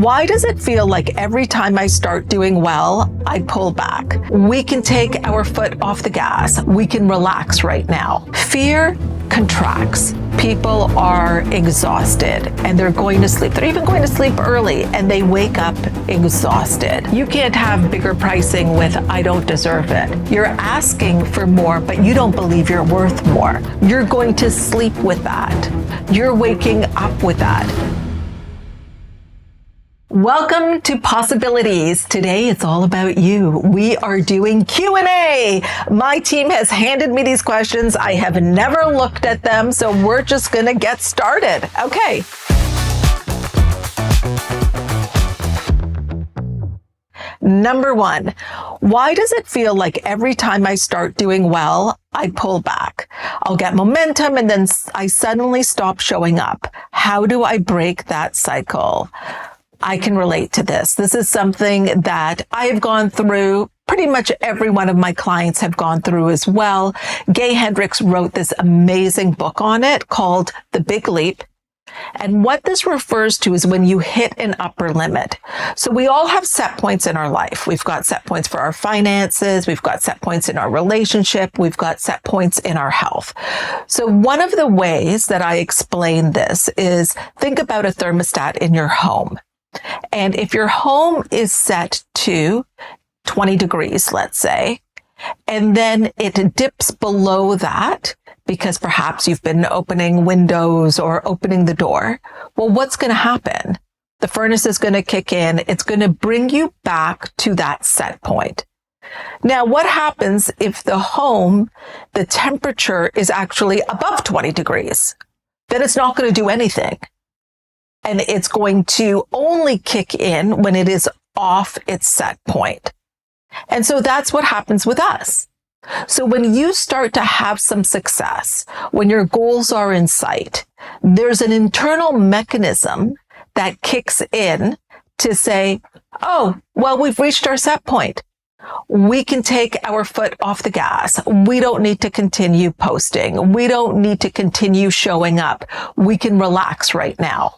Why does it feel like every time I start doing well, I pull back? We can take our foot off the gas. We can relax right now. Fear contracts. People are exhausted and they're going to sleep. They're even going to sleep early and they wake up exhausted. You can't have bigger pricing with "I don't deserve it." You're asking for more, but you don't believe you're worth more. You're going to sleep with that. You're waking up with that. Welcome to Possibilities. Today it's all about you. We are doing Q&A. My team has handed me these questions. I have never looked at them, so we're just going to get started. Okay. Number one, why does it feel like every time I start doing well, I pull back? I'll get momentum and then I suddenly stop showing up. How do I break that cycle? I can relate to this. This is something that I have gone through. Pretty much every one of my clients have gone through as well. Gay Hendricks wrote this amazing book on it called The Big Leap. And what this refers to is when you hit an upper limit. So we all have set points in our life. We've got set points for our finances. We've got set points in our relationship. We've got set points in our health. So one of the ways that I explain this is think about a thermostat in your home. And if your home is set to 20 degrees, let's say, and then it dips below that because perhaps you've been opening windows or opening the door, well, what's going to happen? The furnace is going to kick in. It's going to bring you back to that set point. Now, what happens if the home, the temperature is actually above 20 degrees? Then it's not going to do anything. And it's going to only kick in when it is off its set point. And so that's what happens with us. So when you start to have some success, when your goals are in sight, there's an internal mechanism that kicks in to say, oh, well, we've reached our set point. We can take our foot off the gas. We don't need to continue posting. We don't need to continue showing up. We can relax right now.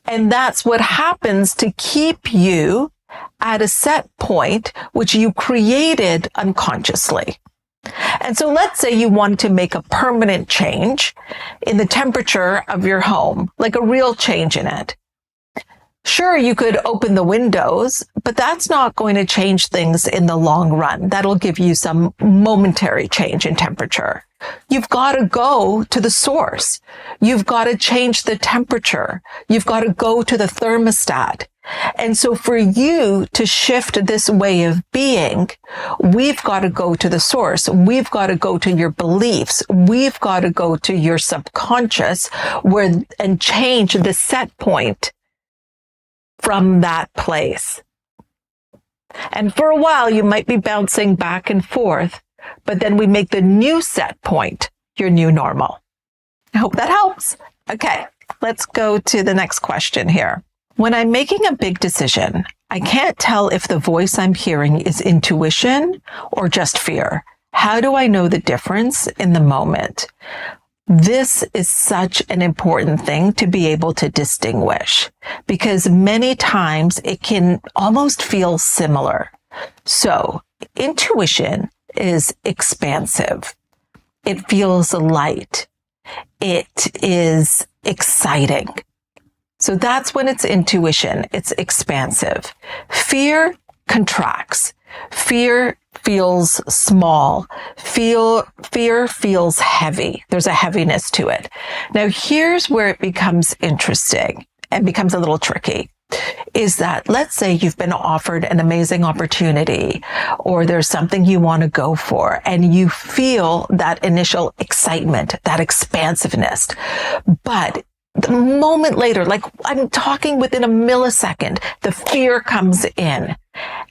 And that's what happens to keep you at a set point, which you created unconsciously. And so let's say you want to make a permanent change in the temperature of your home, like a real change in it. Sure, you could open the windows, but that's not going to change things in the long run. That'll give you some momentary change in temperature. You've got to go to the source. You've got to change the temperature. You've got to go to the thermostat. And so for you to shift this way of being, we've got to go to the source. We've got to go to your beliefs. We've got to go to your subconscious and change the set point from that place. And for a while, you might be bouncing back and forth, but then we make the new set point your new normal. I hope that helps. Okay, let's go to the next question here. When I'm making a big decision, I can't tell if the voice I'm hearing is intuition or just fear. How do I know the difference in the moment? This is such an important thing to be able to distinguish because many times it can almost feel similar. So intuition is expansive. It feels light. It is exciting. So that's when it's intuition. It's expansive. Fear contracts. Fear feels small. Fear feels heavy. There's a heaviness to it. Now, here's where it becomes interesting and becomes a little tricky. Is that, let's say you've been offered an amazing opportunity or there's something you want to go for and you feel that initial excitement, that expansiveness, but the moment later, like I'm talking within a millisecond, the fear comes in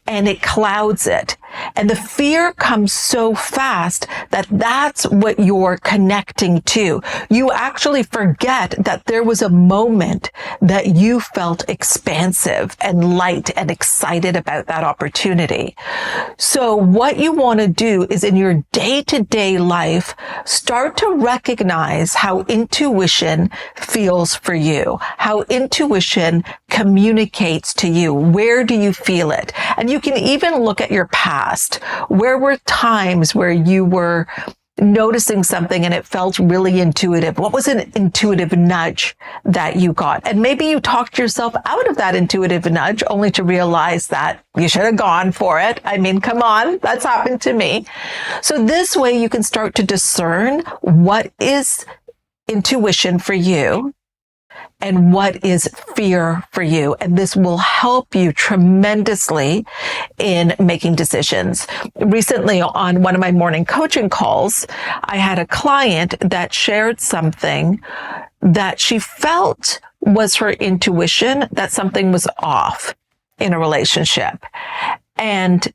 and it clouds it. And the fear comes so fast that that's what you're connecting to. You actually forget that there was a moment that you felt expansive and light and excited about that opportunity. So what you want to do is in your day-to-day life, start to recognize how intuition feels for you, how intuition communicates to you? Where do you feel it? And you can even look at your past. Where were times where you were noticing something and it felt really intuitive? What was an intuitive nudge that you got? And maybe you talked yourself out of that intuitive nudge only to realize that you should have gone for it. I mean, come on, that's happened to me. So this way you can start to discern what is intuition for you and what is fear for you. And this will help you tremendously in making decisions. Recently, on one of my morning coaching calls, I had a client that shared something that she felt was her intuition, that something was off in a relationship. And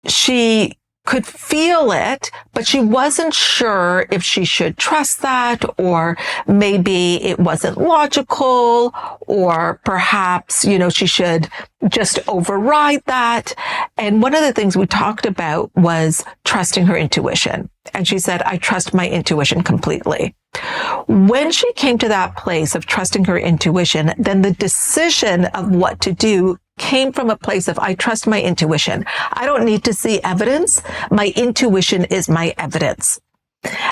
she could feel it, but she wasn't sure if she should trust that, or maybe it wasn't logical, or perhaps, she should just override that. And one of the things we talked about was trusting her intuition. And she said, I trust my intuition completely. When she came to that place of trusting her intuition, then the decision of what to do came from a place of, I trust my intuition. I don't need to see evidence. My intuition is my evidence.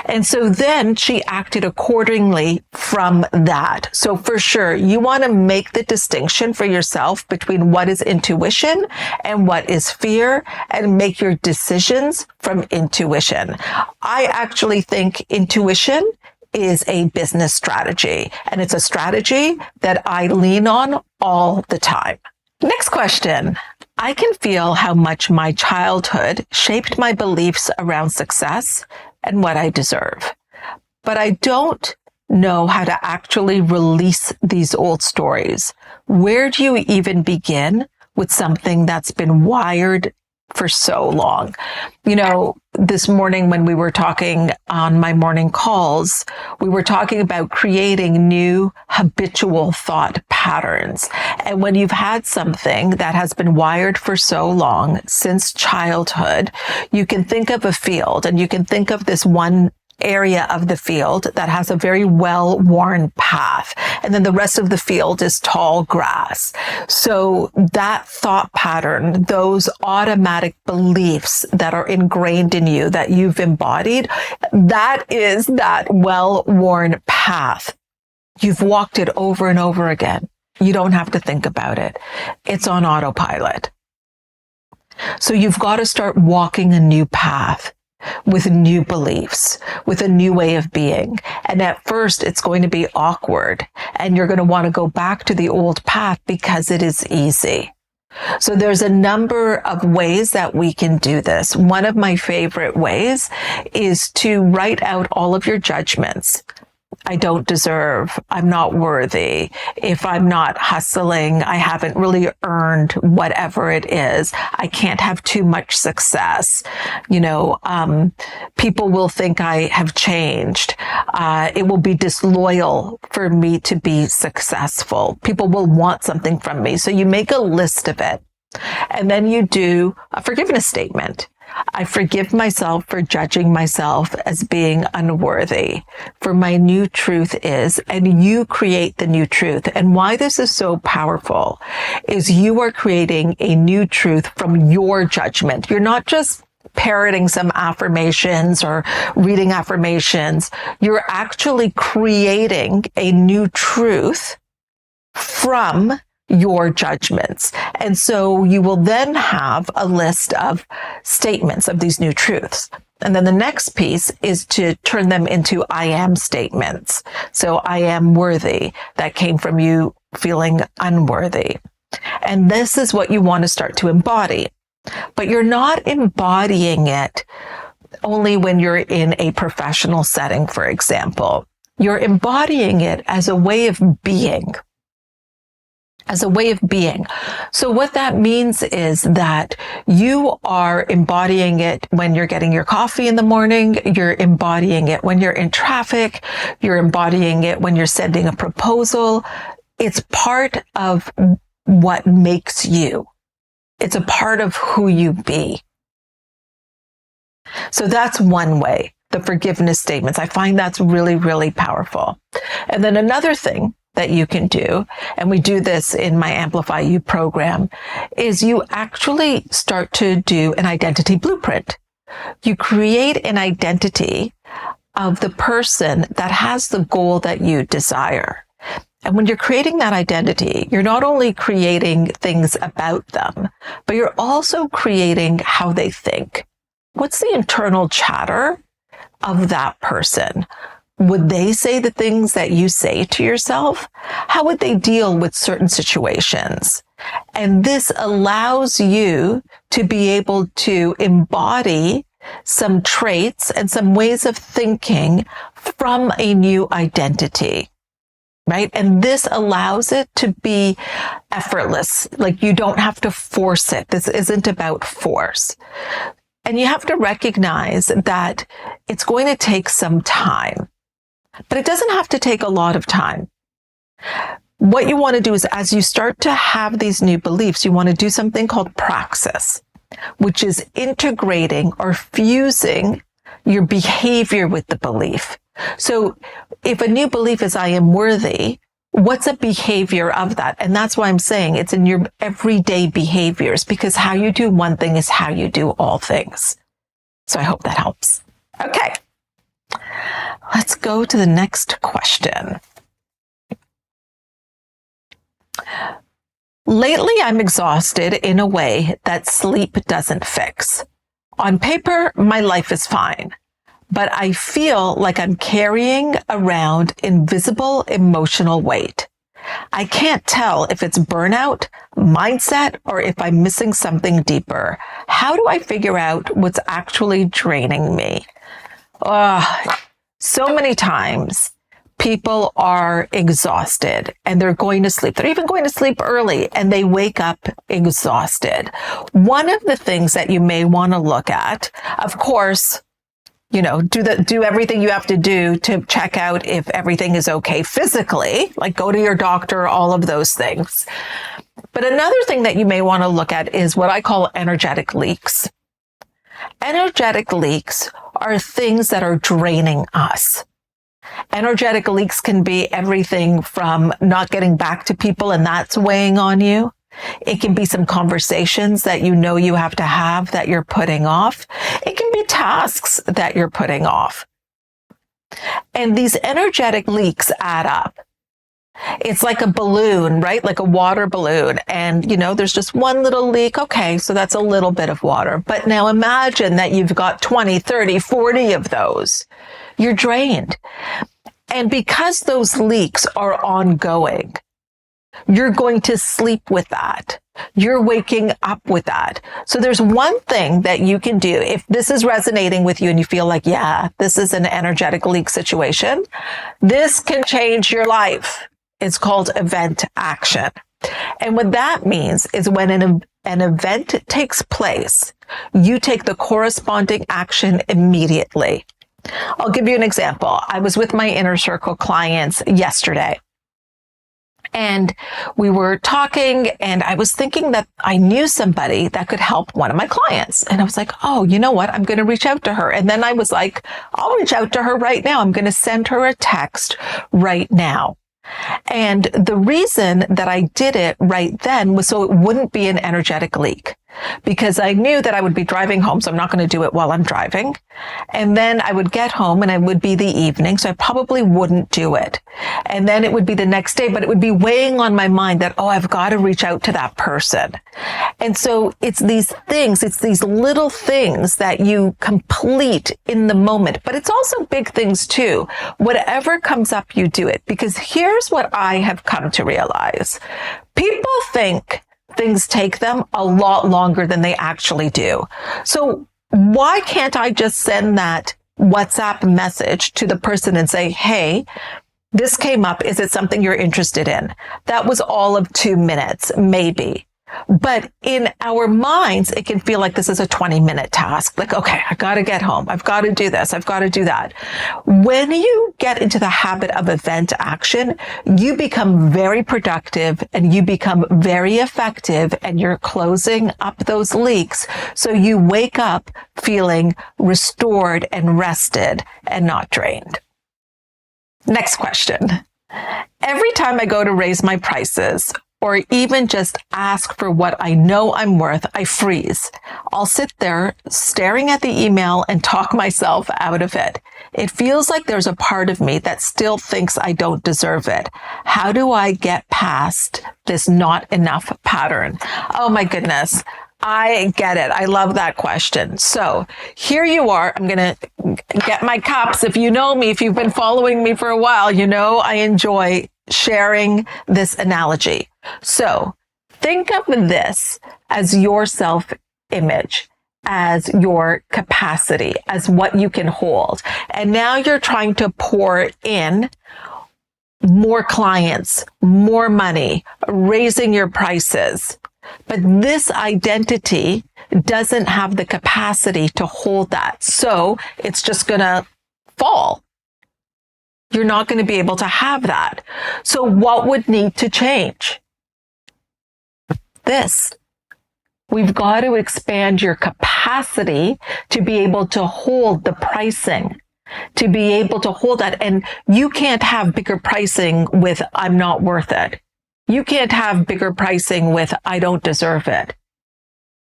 And so then she acted accordingly from that. So for sure, you want to make the distinction for yourself between what is intuition and what is fear, and make your decisions from intuition. I actually think intuition is a business strategy, and it's a strategy that I lean on all the time. Next question. I can feel how much my childhood shaped my beliefs around success and what I deserve, but I don't know how to actually release these old stories. Where do you even begin with something that's been wired for so long? This morning when we were talking on my morning calls, we were talking about creating new habitual thought patterns. And when you've had something that has been wired for so long, since childhood, you can think of a field, and you can think of this one area of the field that has a very well-worn path. And then the rest of the field is tall grass. So that thought pattern, those automatic beliefs that are ingrained in you, that you've embodied, that is that well-worn path. You've walked it over and over again. You don't have to think about it. It's on autopilot. So you've got to start walking a new path, with new beliefs, with a new way of being. And at first, it's going to be awkward, and you're going to want to go back to the old path because it is easy. So there's a number of ways that we can do this. One of my favorite ways is to write out all of your judgments. I don't deserve, I'm not worthy. If I'm not hustling, I haven't really earned whatever it is. I can't have too much success. People will think I have changed. It will be disloyal for me to be successful. People will want something from me. So you make a list of it, and then you do a forgiveness statement. I forgive myself for judging myself as being unworthy. For my new truth is, and you create the new truth. And why this is so powerful is you are creating a new truth from your judgment. You're not just parroting some affirmations or reading affirmations. You're actually creating a new truth from your judgments. And so you will then have a list of statements of these new truths. And then the next piece is to turn them into I am statements. So I am worthy. That came from you feeling unworthy. And this is what you want to start to embody. But you're not embodying it only when you're in a professional setting, for example. You're embodying it as a way of being. As a way of being. So what that means is that you are embodying it when you're getting your coffee in the morning. You're embodying it when you're in traffic. You're embodying it when you're sending a proposal. It's part of what makes you. It's a part of who you be. So that's one way, the forgiveness statements. I find that's really, really powerful. And then another thing that you can do, and we do this in my Amplify You program, is you actually start to do an identity blueprint. You create an identity of the person that has the goal that you desire. And when you're creating that identity, you're not only creating things about them, but you're also creating how they think. What's the internal chatter of that person? Would they say the things that you say to yourself? How would they deal with certain situations? And this allows you to be able to embody some traits and some ways of thinking from a new identity. Right? And this allows it to be effortless. Like, you don't have to force it. This isn't about force. And you have to recognize that it's going to take some time, but it doesn't have to take a lot of time. What you want to do is, as you start to have these new beliefs, you want to do something called praxis, which is integrating or fusing your behavior with the belief. So if a new belief is I am worthy, what's a behavior of that? And that's why I'm saying it's in your everyday behaviors, because how you do one thing is how you do all things. So I hope that helps. Okay. Let's go to the next question. Lately, I'm exhausted in a way that sleep doesn't fix. On paper, my life is fine, but I feel like I'm carrying around invisible emotional weight. I can't tell if it's burnout, mindset, or if I'm missing something deeper. How do I figure out what's actually draining me? So many times people are exhausted and they're going to sleep. They're even going to sleep early and they wake up exhausted. One of the things that you may want to look at, of course, do everything you have to do to check out if everything is okay physically, like go to your doctor, all of those things. But another thing that you may want to look at is what I call energetic leaks. Energetic leaks are things that are draining us. Energetic leaks can be everything from not getting back to people and that's weighing on you. It can be some conversations that you have to have that you're putting off. It can be tasks that you're putting off. And these energetic leaks add up. It's like a balloon, right? Like a water balloon. And, there's just one little leak. Okay, so that's a little bit of water. But now imagine that you've got 20, 30, 40 of those. You're drained. And because those leaks are ongoing, you're going to sleep with that. You're waking up with that. So there's one thing that you can do. If this is resonating with you and you feel like, yeah, this is an energetic leak situation, this can change your life. It's called event action. And what that means is when an event takes place, you take the corresponding action immediately. I'll give you an example. I was with my inner circle clients yesterday. And we were talking and I was thinking that I knew somebody that could help one of my clients. And I was like, oh, you know what? I'm going to reach out to her. And then I was like, I'll reach out to her right now. I'm going to send her a text right now. And the reason that I did it right then was so it wouldn't be an energetic leak, because I knew that I would be driving home. So I'm not going to do it while I'm driving. And then I would get home and it would be the evening. So I probably wouldn't do it. And then it would be the next day, but it would be weighing on my mind that, oh, I've got to reach out to that person. And so it's these things, it's these little things that you complete in the moment, but it's also big things too. Whatever comes up, you do it, because here's what I have come to realize. People think things take them a lot longer than they actually do. So why can't I just send that WhatsApp message to the person and say, hey, this came up. Is it something you're interested in? That was all of 2 minutes, maybe. But in our minds, it can feel like this is a 20-minute task. Like, okay, I got to get home. I've got to do this. I've got to do that. When you get into the habit of event action, you become very productive and you become very effective and you're closing up those leaks. So you wake up feeling restored and rested and not drained. Next question. Every time I go to raise my prices or even just ask for what I know I'm worth, I freeze. I'll sit there staring at the email and talk myself out of it. It feels like there's a part of me that still thinks I don't deserve it. How do I get past this not enough pattern? Oh my goodness. I get it. I love that question. So here you are. I'm going to get my cups. If you know me, if you've been following me for a while, you know I enjoy sharing this analogy. So think of this as your self-image, as your capacity, as what you can hold. And now you're trying to pour in more clients, more money, raising your prices. But this identity doesn't have the capacity to hold that. So it's just going to fall. You're not going to be able to have that. So what would need to change? This. We've got to expand your capacity to be able to hold the pricing, to be able to hold that. And you can't have bigger pricing with I'm not worth it. You can't have bigger pricing with I don't deserve it.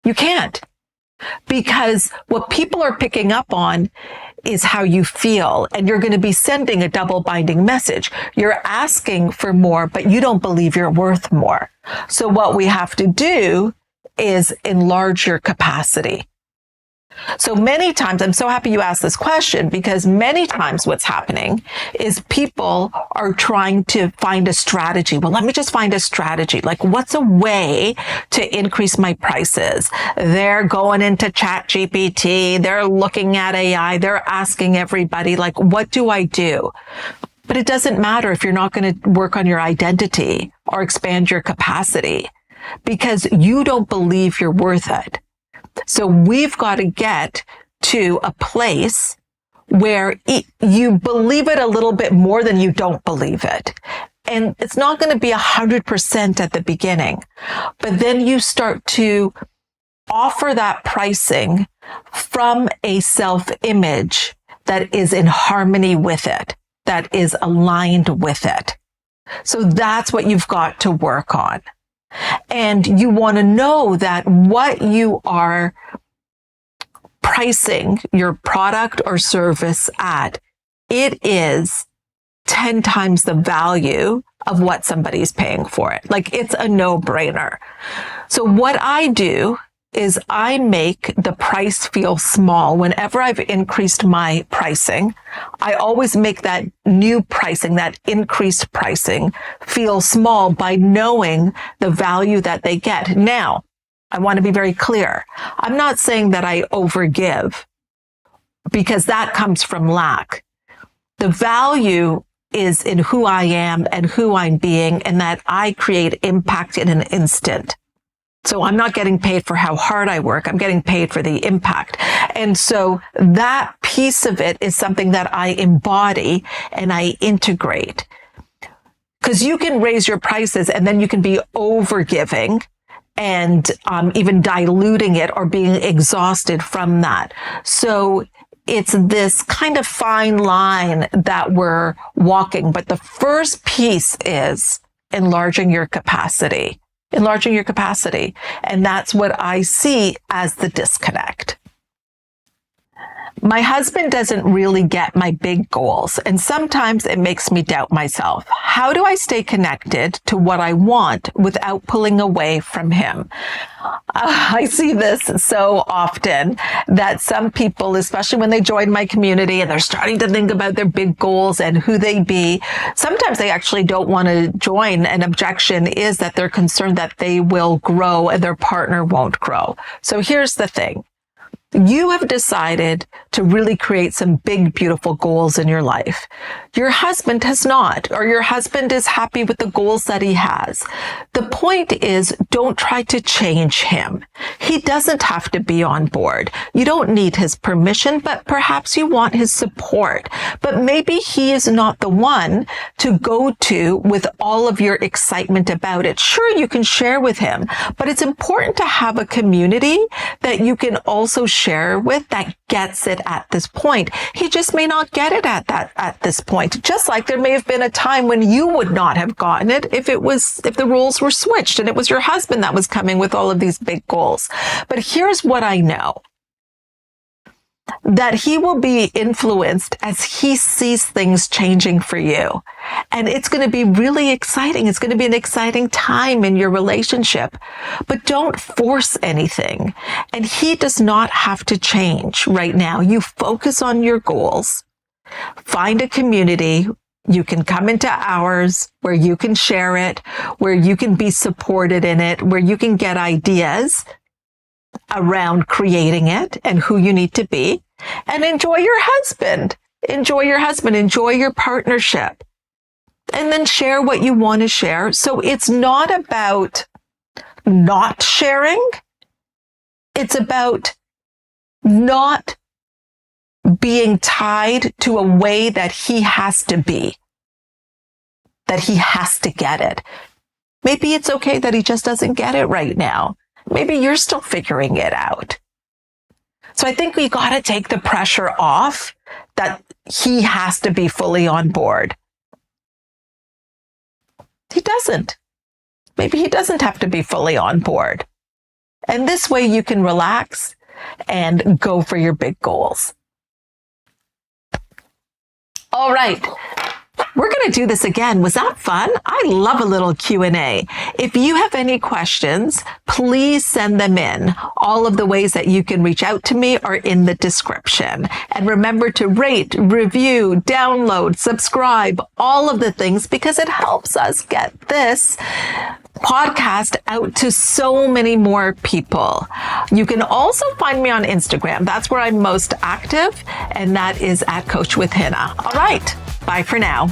You can't. Because what people are picking up on is how you feel, and you're going to be sending a double binding message. You're asking for more, but you don't believe you're worth more. So what we have to do is enlarge your capacity. So many times, I'm so happy you asked this question, because many times what's happening is people are trying to find a strategy. Well, let me just find a strategy. Like, what's a way to increase my prices? They're going into ChatGPT. They're looking at AI. They're asking everybody, like, what do I do? But it doesn't matter if you're not going to work on your identity or expand your capacity, because you don't believe you're worth it. So we've got to get to a place where you believe it a little bit more than you don't believe it. And it's not going to be 100% at the beginning, but then you start to offer that pricing from a self-image that is in harmony with it, that is aligned with it. So that's what you've got to work on. And you want to know that what you are pricing your product or service at, it is 10 times the value of what somebody's paying for it. Like, it's a no-brainer. So what I do is I make the price feel small. Whenever I've increased my pricing, I always make that new pricing, that increased pricing, feel small by knowing the value that they get. Now, I want to be very clear. I'm not saying that I overgive, because that comes from lack. The value is in who I am and who I'm being, and that I create impact in an instant. So I'm not getting paid for how hard I work. I'm getting paid for the impact. And so that piece of it is something that I embody and I integrate. Because you can raise your prices and then you can be overgiving and even diluting it or being exhausted from that. So it's this kind of fine line that we're walking. But the first piece is enlarging your capacity. Enlarging your capacity. And that's what I see as the disconnect. My husband doesn't really get my big goals, and sometimes it makes me doubt myself. How do I stay connected to what I want without pulling away from him? I see this so often that some people, especially when they join my community and they're starting to think about their big goals and who they be, sometimes they actually don't want to join. An objection is that they're concerned that they will grow and their partner won't grow. So here's the thing. You have decided to really create some big, beautiful goals in your life. Your husband has not, or your husband is happy with the goals that he has. The point is, don't try to change him. He doesn't have to be on board. You don't need his permission, but perhaps you want his support. But maybe he is not the one to go to with all of your excitement about it. Sure, you can share with him, but it's important to have a community that you can also share with that gets it at this point. He just may not get it at this point. Just like there may have been a time when you would not have gotten it if the roles were switched and it was your husband that was coming with all of these big goals. But here's what I know. That he will be influenced as he sees things changing for you. And it's going to be really exciting. It's going to be an exciting time in your relationship. But don't force anything. And he does not have to change right now. You focus on your goals. Find a community. You can come into ours where you can share it, where you can be supported in it, where you can get ideas around creating it and who you need to be, and enjoy your husband, enjoy your partnership, and then share what you want to share. So it's not about not sharing. It's about not being tied to a way that he has to be, that he has to get it. Maybe it's okay that he just doesn't get it right now. Maybe you're still figuring it out. So I think we got to take the pressure off that he has to be fully on board. He doesn't. Maybe he doesn't have to be fully on board. And this way you can relax and go for your big goals. All right. We're going to do this again. Was that fun? I love a little Q&A. If you have any questions, please send them in. All of the ways that you can reach out to me are in the description. And remember to rate, review, download, subscribe, all of the things, because it helps us get this podcast out to so many more people. You can also find me on Instagram. That's where I'm most active, and that is at Coach with Hina. All right. Bye for now.